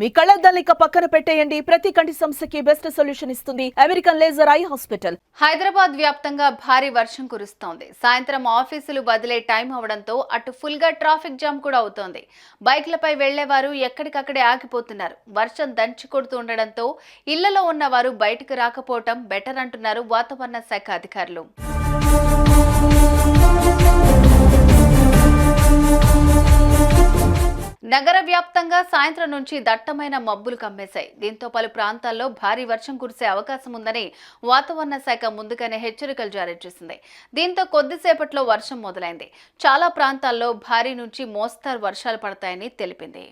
మీ కళ్ళద్దాలిక పక్కన పెట్టేయండి. ప్రతి కంటి సమస్యకి బెస్ట్ సొల్యూషన్ ఇస్తుంది American laser eye hospital. Hyderabad వ్యాప్తంగా భారీ వర్షం కురుస్తోంది. సాయంత్రం ఆఫీసులు బదిలే టైం అవడంతో అటు ఫుల్ గా ట్రాఫిక్ జామ్ కూడా అవుతోంది. బైక్లపై వెళ్లేవారు ఎక్కడికక్కడే ఆగిపోతున్నారు. వర్షం దంచి కొడుతూ ఉండడంతో ఇళ్లలో ఉన్నవారు బయటకు రాకపోవటం బెటర్ అంటున్నారు వాతావరణ శాఖ అధికారులు. నగర వ్యాప్తంగా సాయంత్రం నుంచి దట్టమైన మబ్బులు కమ్మేశాయి. దీంతో పలు ప్రాంతాల్లో భారీ వర్షం కురిసే అవకాశం ఉందని వాతావరణ శాఖ ముందుగానే హెచ్చరికలు జారీ చేసింది. దీంతో కొద్దిసేపట్లో వర్షం మొదలైంది. చాలా ప్రాంతాల్లో భారీ నుంచి మోస్తరు వర్షాలు పడతాయని తెలిపింది.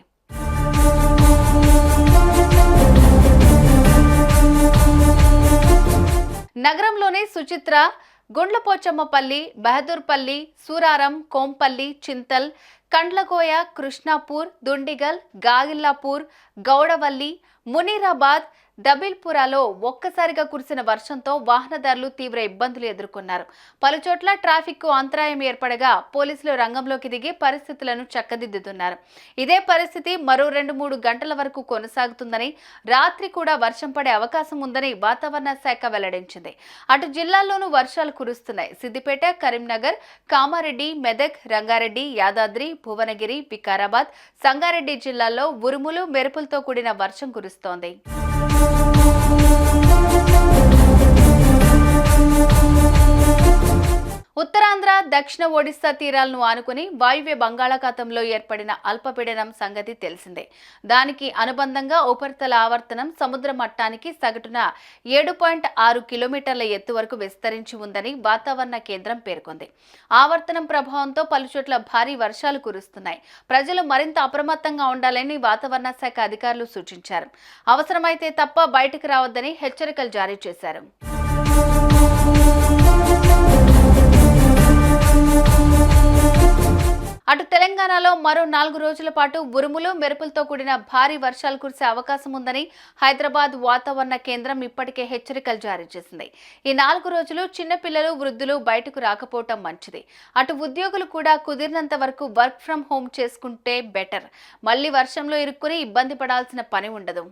నగరంలోని సుచిత్ర, గుండ్లపోచమ్మపల్లి, బహదూర్పల్లి, సూరారం, కోంపల్లి, చింతల్, కండ్లకోయ, కృష్ణాపూర్, దుండిగల్, గాగిల్లాపూర్, గౌడవల్లి, మునీరాబాద్, డబిల్పురాలో ఒక్కసారిగా కురిసిన వర్షంతో వాహనదారులు తీవ్ర ఇబ్బందులు ఎదుర్కొన్నారు. పలుచోట్ల ట్రాఫిక్ కు అంతరాయం ఏర్పడగా పోలీసులు రంగంలోకి దిగి పరిస్థితులను చక్కదిద్దుతున్నారు. ఇదే పరిస్థితి మరో 2-3 గంటల వరకు కొనసాగుతుందని, రాత్రి కూడా వర్షం పడే అవకాశం ఉందని వాతావరణ శాఖ వెల్లడించింది. అటు జిల్లాల్లోనూ వర్షాలు కురుస్తున్నాయి. సిద్దిపేట, కరీంనగర్, కామారెడ్డి, మెదక్, రంగారెడ్డి, యాదాద్రి, భువనగిరి, వికారాబాద్, సంగారెడ్డి జిల్లాల్లో ఉరుములు, మెరుపులతో కూడిన వర్షం కురుస్తోంది. ఉత్తరాంధ్ర, దక్షిణ ఒడిశా తీరాలను ఆనుకుని వాయువ్య బంగాళాఖాతంలో ఏర్పడిన అల్పపీడనం సంగతి తెలిసిందే. దానికి అనుబంధంగా ఉపరితల ఆవర్తనం సముద్ర మట్టానికి సగటున 7.6 కిలోమీటర్ల ఎత్తు వరకు విస్తరించి ఉందని వాతావరణ కేంద్రం పేర్కొంది. ఆవర్తనం ప్రభావంతో పలుచోట్ల భారీ వర్షాలు కురుస్తున్నాయి. ప్రజలు మరింత అప్రమత్తంగా ఉండాలని వాతావరణ శాఖ అధికారులు సూచించారు. అవసరమైతే తప్ప బయటకు రావద్దని హెచ్చరికలు జారీ చేశారు. అటు తెలంగాణలో మరో 4 రోజుల పాటు ఉరుములు, మెరుపులతో కూడిన భారీ వర్షాలు కురిసే అవకాశం ఉందని హైదరాబాద్ వాతావరణ కేంద్రం ఇప్పటికే హెచ్చరికలు జారీ చేసింది. ఈ 4 రోజులు చిన్నపిల్లలు, వృద్ధులు బయటకు రాకపోవటం మంచిది. అటు ఉద్యోగులు కూడా కుదిరినంత వరకు వర్క్ ఫ్రం హోమ్ చేసుకుంటే బెటర్. మళ్లీ వర్షంలో ఇరుక్కుని ఇబ్బంది పడాల్సిన పని ఉండదు.